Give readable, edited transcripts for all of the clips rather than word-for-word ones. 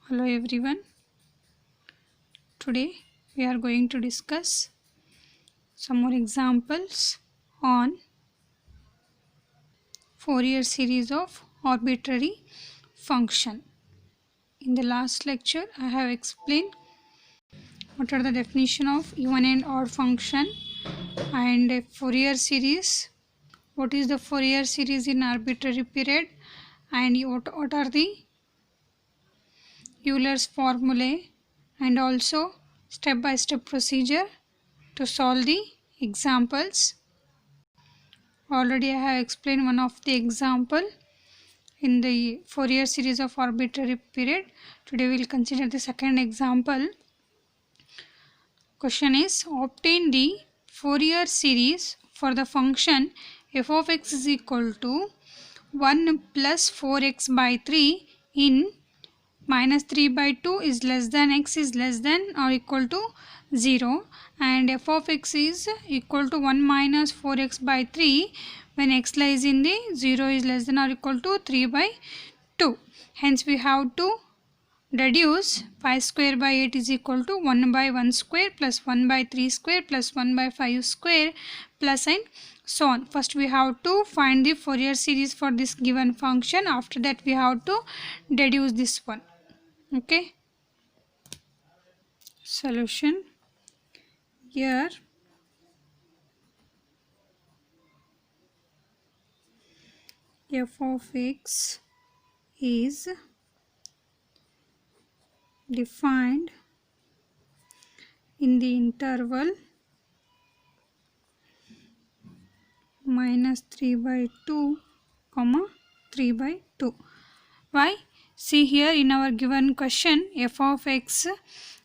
Hello everyone. Today we are going to discuss some more examples on Fourier series of arbitrary function. In the last lecture I have explained what are the definition of even and odd function and a Fourier series. What is the Fourier series in arbitrary period and what are the Euler's formulae and also step-by-step procedure to solve the examples. Already I have explained one of the example in the Fourier series of arbitrary period. Today we will consider the second example. Question is, obtain the Fourier series for the function f of x is equal to 1 plus 4x by 3 in minus 3 by 2 is less than x is less than or equal to 0 and f of x is equal to 1 minus 4x by 3 when x lies in the 0 is less than or equal to 3 by 2. Hence we have to deduce 5 square by 8 is equal to 1 by 1 square plus 1 by 3 square plus 1 by 5 square plus and so on. First we have to find the Fourier series for this given function. After that we have to deduce this one. Okay. Solution. Here f of x is defined in the interval minus 3 by 2 comma 3 by 2. Why? See here in our given question f of x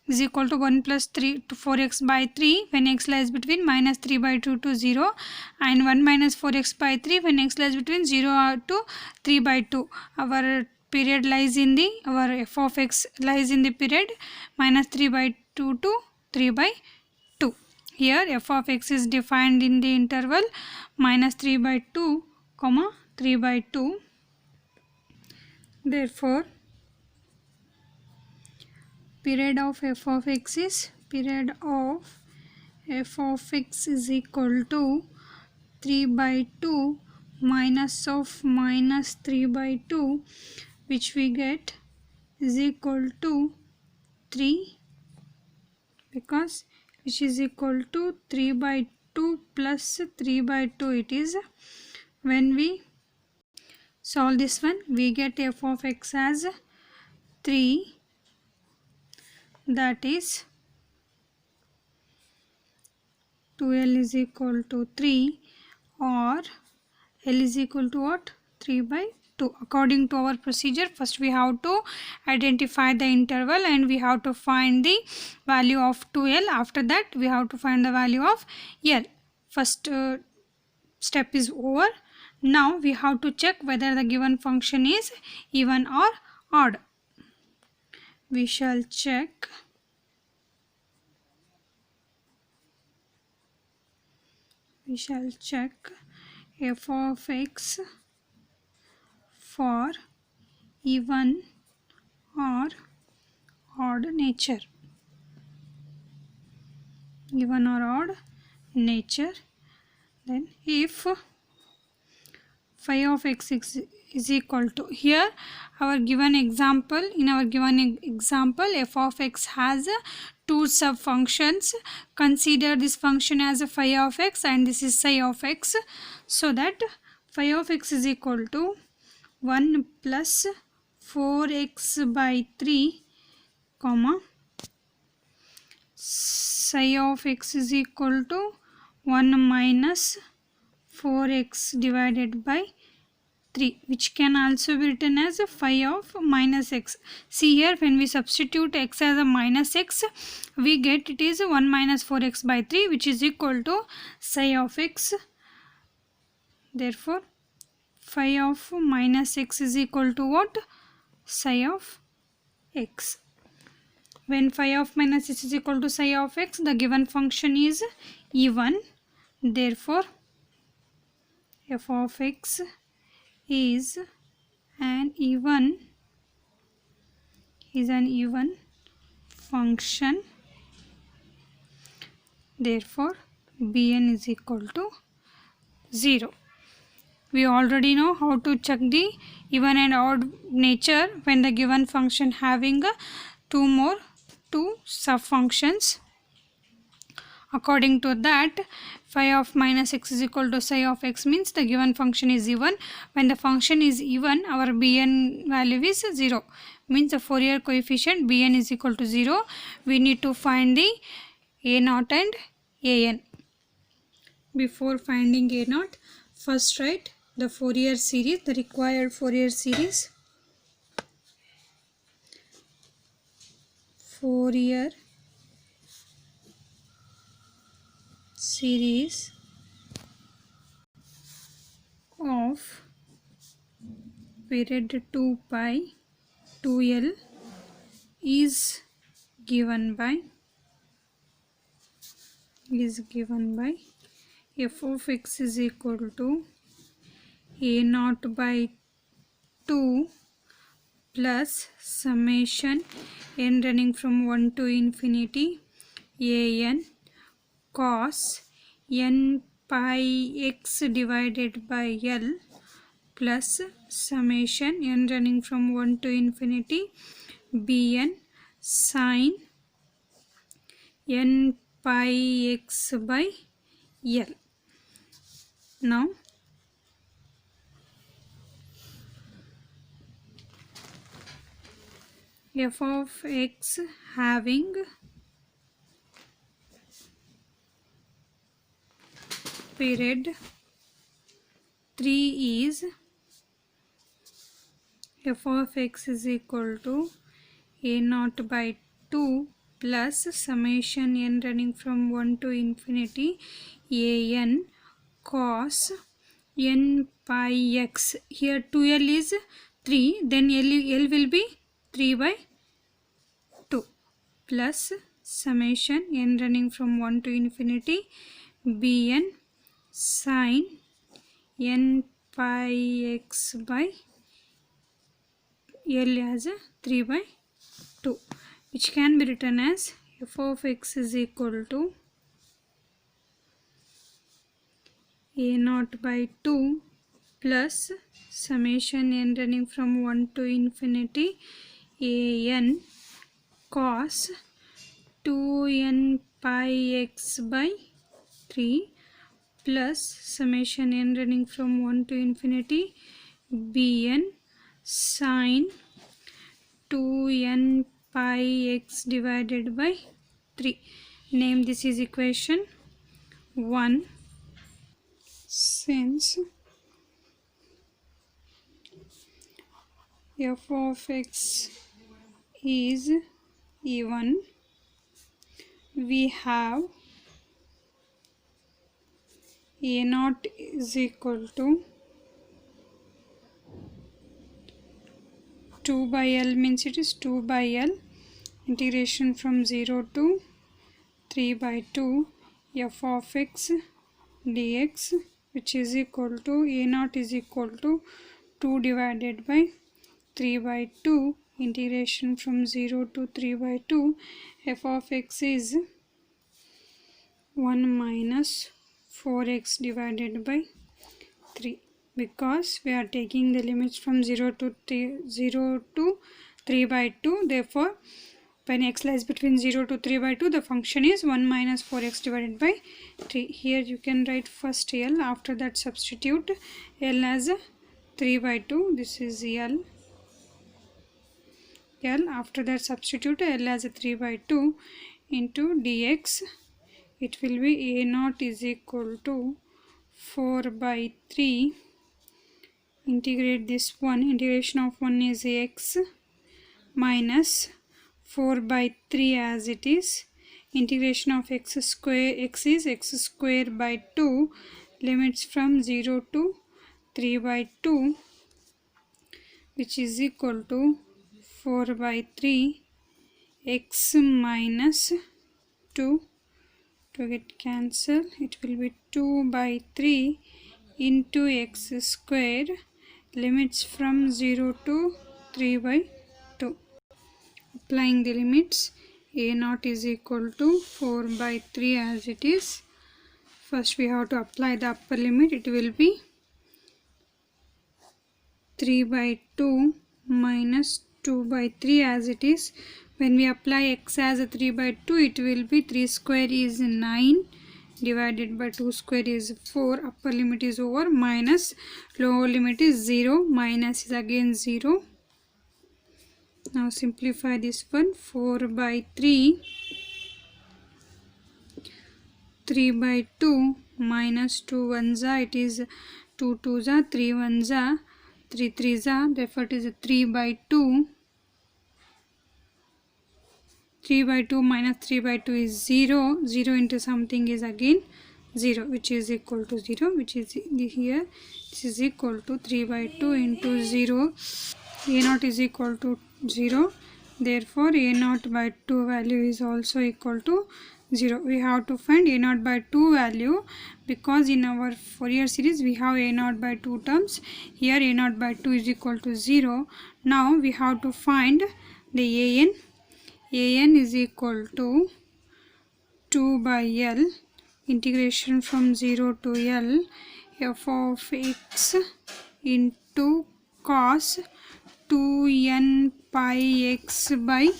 is equal to 1 plus 3 to 4x by 3 when x lies between minus 3 by 2 to 0 and 1 minus 4x by 3 when x lies between 0 to 3 by 2. Our period lies in the, our f of x lies in the period minus 3 by 2 to 3 by 2. Here f of x is defined in the interval minus 3 by 2 comma 3 by 2. Therefore period of f of x is equal to 3 by 2 minus of minus 3 by 2, which we get is equal to 3, because which is equal to 3 by 2 plus 3 by 2 it is. When we solve this one we get f of x as 3, that is 2l is equal to 3 or l is equal to what? 3 by 2. According to our procedure, first we have to identify the interval and we have to find the value of 2l. After that we have to find the value of l. First step is over. Now we have to check whether the given function is even or odd. We shall check f of x for even or odd nature. Even or odd nature. Then if phi of x is equal to, here our given example, in our given example f of x has two sub functions. Consider this function as a phi of x and this is psi of x, so that phi of x is equal to 1 plus 4x by 3 comma psi of x is equal to 1 minus 4x divided by 3, which can also be written as a phi of minus x. See here, when we substitute x as a minus x, we get it is 1 minus 4x by 3, which is equal to psi of x. Therefore phi of minus x is equal to what? Psi of x. When phi of minus x is equal to psi of x, the given function is even. Therefore f of x is an even is an even function. Therefore, Bn is equal to 0. We already know how to check the even and odd nature when the given function having two subfunctions. According to that, phi of minus x is equal to psi of x means the given function is even. When the function is even, our Bn value is 0. Means the Fourier coefficient Bn is equal to 0. We need to find the a0 and an. Before finding a0, first write the Fourier series, the required Fourier series. Fourier series of period 2 pi 2l is given by f of x is equal to a0 by 2 plus summation n running from 1 to infinity an cos n pi x divided by l plus summation n running from 1 to infinity bn sin n pi x by l. Now f of x having period 3 is f of x is equal to a0 by 2 plus summation n running from 1 to infinity an cos n pi x. Here 2l is 3, then l will be 3 by 2 plus summation n running from 1 to infinity bn sin n pi x by l as 3 by 2, which can be written as f of x is equal to a0 by 2 plus summation n running from 1 to infinity an cos 2n pi x by 3 plus summation n running from 1 to infinity bn sin 2n pi x divided by 3. Name this is equation 1. Since f of x is even, we have a0 is equal to 2 by l, means it is 2 by l integration from 0 to 3 by 2 f of x dx, which is equal to a0 is equal to 2 divided by 3 by 2 integration from 0 to 3 by 2. F of x is 1 minus 4x divided by 3, because we are taking the limits from 0 to 3 by 2. Therefore, when x lies between 0 to 3 by 2, the function is 1 minus 4x divided by 3. Here you can write first l, after that substitute l as 3 by 2. This is l. After that substitute l as 3 by 2 into dx. It will be a0 is equal to 4 by 3. Integrate this one. Integration of 1 is x minus 4 by 3 as it is. Integration of x square, x is x square by 2. Limits from 0 to 3 by 2, which is equal to 4 by 3 x minus 2. To get cancel, it will be 2 by 3 into x square. Limits from 0 to 3 by 2. Applying the limits, a naught is equal to 4 by 3 as it is. First we have to apply the upper limit. It will be 3 by 2 minus 2 by 3 as it is. When we apply x as a 3 by 2, it will be 3 square is 9 divided by 2 square is 4. Upper limit is over, minus lower limit is 0, minus is again 0. Now simplify this one. 4 by 3, 3 by 2 minus 2 ones are, it is 2 twos are, 3 ones are, 3 threes are, therefore it is 3 by 2. 3 by 2 minus 3 by 2 is 0. 0 into something is again 0, which is equal to 0, which is here. This is equal to 3 by 2 into 0. A naught is equal to 0. Therefore, a naught by 2 value is also equal to 0. We have to find a naught by 2 value because in our Fourier series we have a naught by 2 terms. Here a naught by 2 is equal to 0. Now we have to find the an. An is equal to 2 by L, integration from 0 to L, f of x into cos 2n pi x by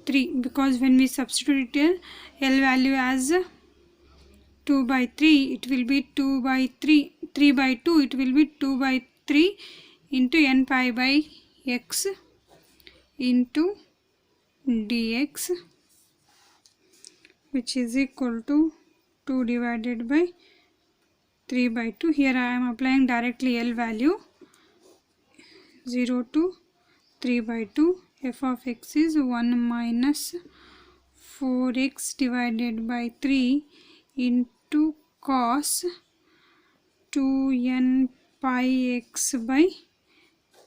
3, because when we substitute L value as 2 by 3, it will be 2 by 3, 3 by 2, it will be 2 by 3 into n pi by x into dx, which is equal to 2 divided by 3 by 2. Here I am applying directly L value, 0 to 3 by 2. F of x is 1 minus 4x divided by 3 into cos 2n pi x by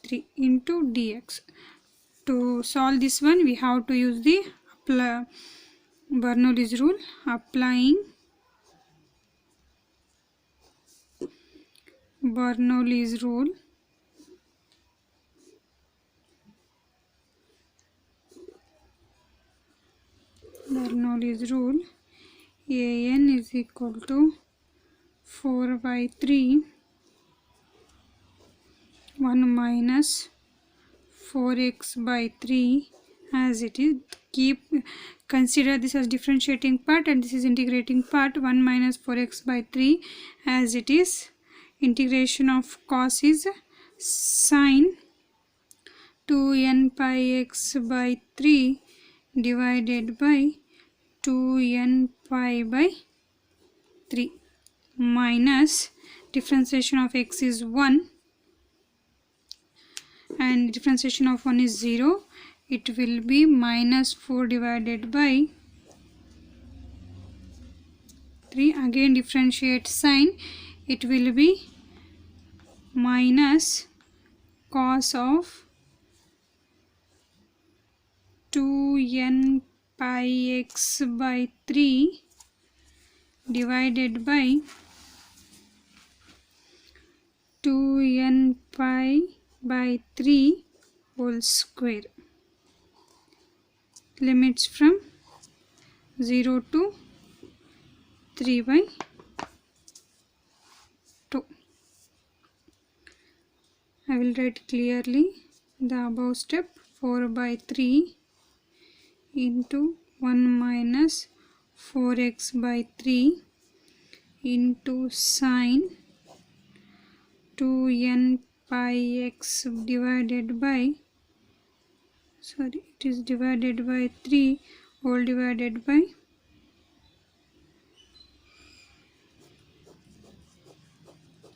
3 into dx. To solve this one, we have to use the Bernoulli's rule. Applying Bernoulli's rule, an is equal to 4 by 3, 1 minus 4x by 3 as it is. Consider this as differentiating part and this is integrating part. 1 minus 4x by 3 as it is. Integration of cos is sine 2n pi x by 3 divided by 2n pi by 3 minus differentiation of x is 1 and differentiation of 1 is 0. It will be minus 4 divided by 3. Again differentiate sign. It will be minus cos of 2n pi x by 3 divided by 2n pi by 3 whole square. Limits from 0 to 3 by 2. I will write clearly the above step. 4 by 3 into 1 minus 4x by 3 into sine 2n pi x divided by, it is divided by 3 whole divided by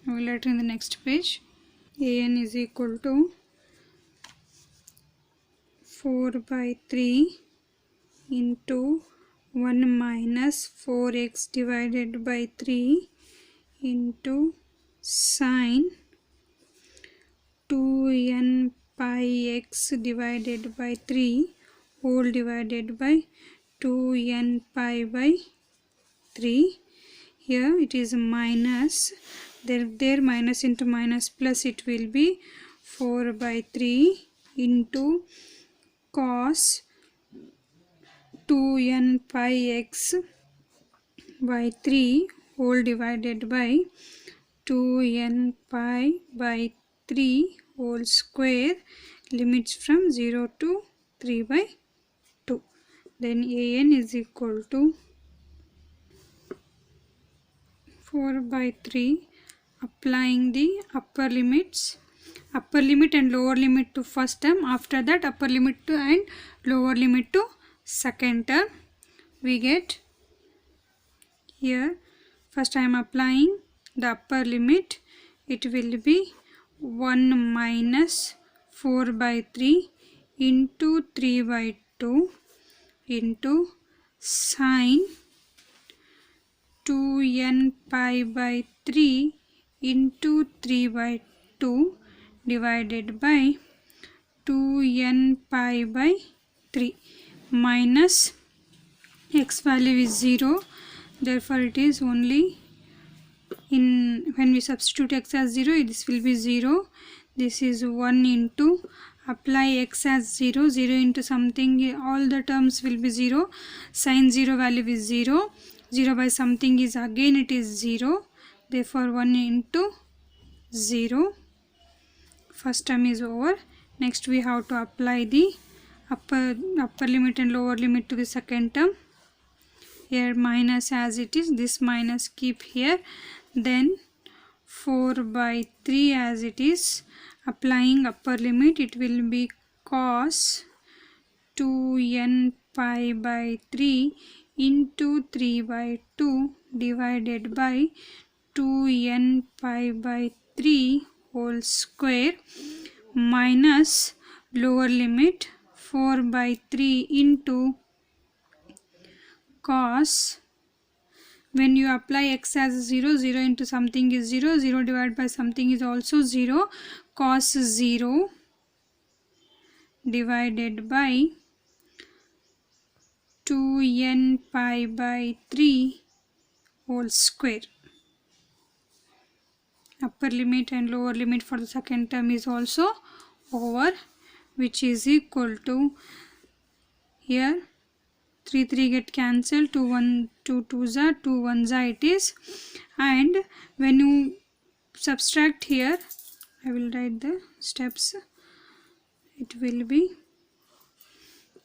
I will write in the next page. An is equal to 4 by 3 into 1 minus 4x divided by 3 into sine 2n pi x divided by 3 whole divided by 2n pi by 3. Here it is minus, there minus into minus plus, it will be 4 by 3 into cos 2n pi x by 3 whole divided by 2n pi by 3 whole square, limits from 0 to 3 by 2. Then an is equal to 4 by 3, applying the upper limit and lower limit to first term, after that upper limit to and lower limit to second term. We get here, first I am applying the upper limit, it will be 1 minus 4 by 3 into 3 by 2 into sine 2n pi by 3 into 3 by 2 divided by 2n pi by 3 minus x value is 0, therefore it is only in when we substitute x as 0, this will be 0. This is 1 into apply x as 0, 0 into something, all the terms will be 0. Sin 0 value is 0, 0 by something is again it is 0, therefore 1 into 0. First term is over. Next we have to apply the upper limit and lower limit to the second term. Here minus as it is, this minus keep here, then 4 by 3 as it is, applying upper limit, it will be cos 2n pi by 3 into 3 by 2 divided by 2n pi by 3 whole square minus lower limit 4 by 3 into cos, when you apply x as 0, 0 into something is 0, 0 divided by something is also 0, cos 0 divided by 2n pi by 3 whole square. Upper limit and lower limit for the second term is also over, which is equal to, here 3 3 get cancelled, 2 1 2 2s are 2 1s are it is, and when you subtract here, I will write the steps, it will be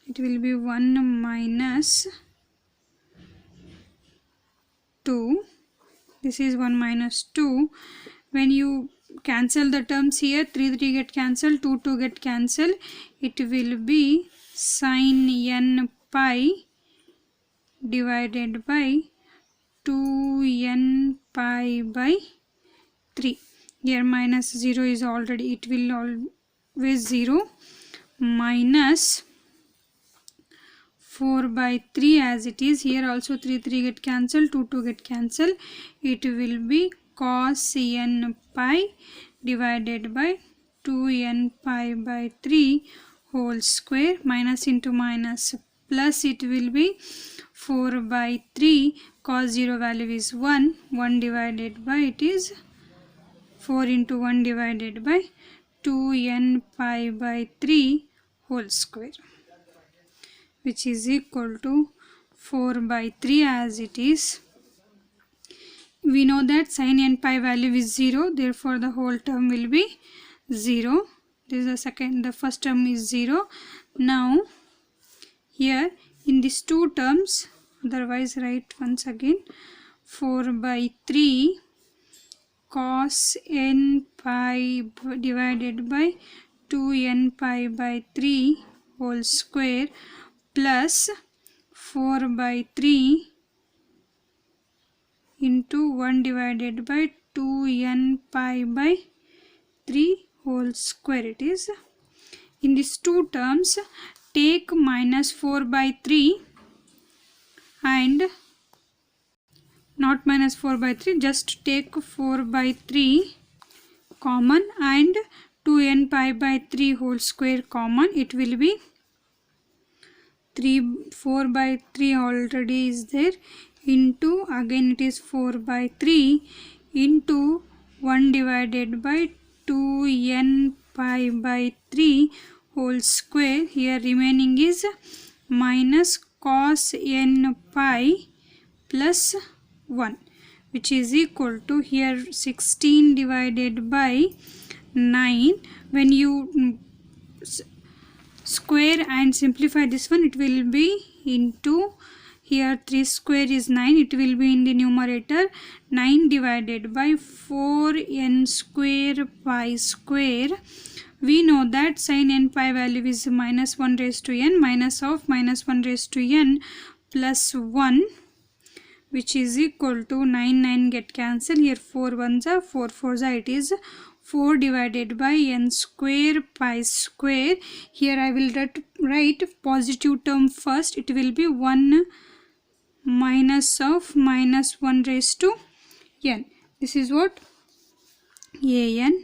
1 minus 2, this is 1 minus 2. When you cancel the terms here, 3 3 get cancelled, 2 2 get cancelled, it will be sin n pi divided by 2n pi by 3. Here minus 0 is already, it will always 0, minus 4 by 3 as it is, here also 3 3 get cancelled, 2 2 get cancelled, it will be cos n pi divided by 2n pi by 3 whole square, minus into minus plus, it will be 4 by 3, cos 0 value is 1, 1 divided by, it is 4 into 1 divided by 2n pi by 3 whole square, which is equal to 4 by 3 as it is. We know that sin n pi value is 0, therefore the whole term will be 0. This is the first term is 0. Now here in these two terms, otherwise write once again, 4 by 3 cos n pi divided by 2n pi by 3 whole square plus 4 by 3 into 1 divided by 2n pi by 3 whole square it is. In these two terms, take minus 4 by 3 and not minus 4 by 3, just take 4 by 3 common and 2n pi by 3 whole square common, it will be 4 by 3 already is there, into again it is 4 by 3 into 1 divided by 2n pi by 3 whole square. Here remaining is minus cos n pi plus 1, which is equal to here 16 divided by 9. When you square and simplify this one, it will be into here 3 square is 9, it will be in the numerator. 9 divided by 4n square pi square. We know that sin n pi value is minus 1 raised to n, minus of minus 1 raised to n plus 1, which is equal to 9 get cancelled. Here 4 1s are 4 4s are, it is 4 divided by n square pi square. Here I will write positive term first. It will be 1 minus of minus 1 raised to n. This is what an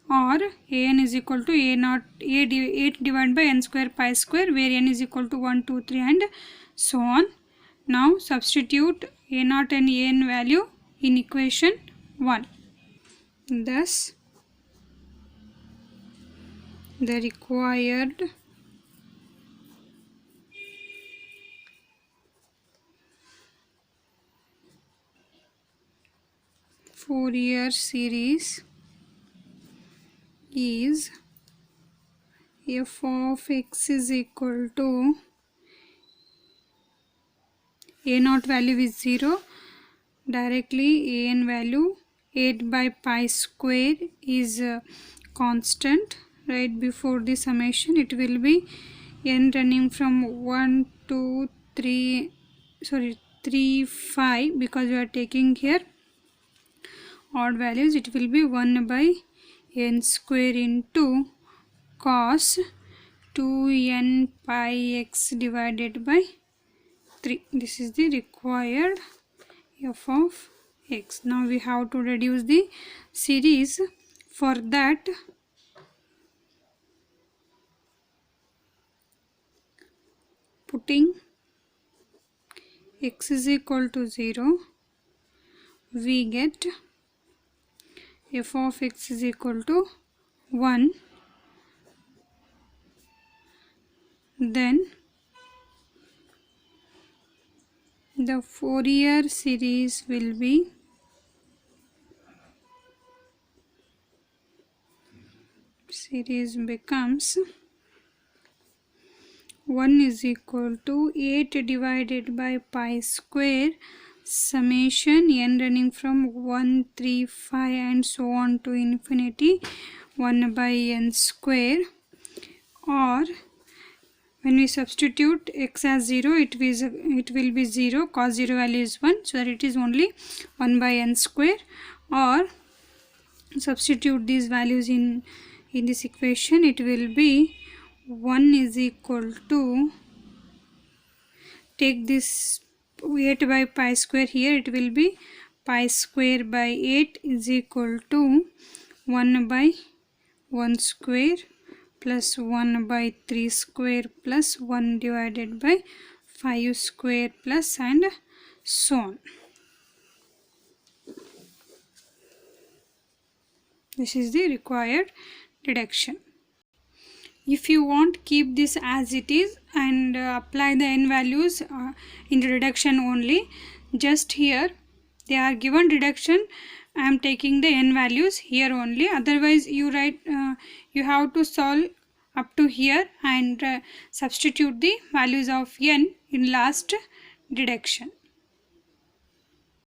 or an is equal to a8 divided by n square pi square, where n is equal to 1 2 3 and so on. Now substitute a0 and an value in equation 1. Thus the required Fourier series is f of x is equal to a0 value is 0, directly an value 8 by pi square is constant. Right before the summation, it will be n running from 1 2 3 5, because we are taking here odd values. It will be 1 by n square into cos 2n pi x divided by 3. This is the required f of x. Now we have to reduce the series. For that, putting x is equal to 0, we get f of x is equal to 1. Then the Fourier series will be becomes 1 is equal to 8 divided by pi square summation n running from 1 3 5 and so on to infinity 1 by n square, or when we substitute x as 0, it will be 0, cos 0 value is 1, so that it is only 1 by n square, or substitute these values in this equation, it will be 1 is equal to, take this 8 by pi square here, it will be pi square by 8 is equal to 1 by 1 square plus 1 by 3 square plus 1 divided by 5 square plus and so on. This is the required reduction. If you want, keep this as it is and apply the n values in the reduction only. Just here they are given reduction, I am taking the n values here only. Otherwise you write you have to solve up to here and substitute the values of n in last reduction.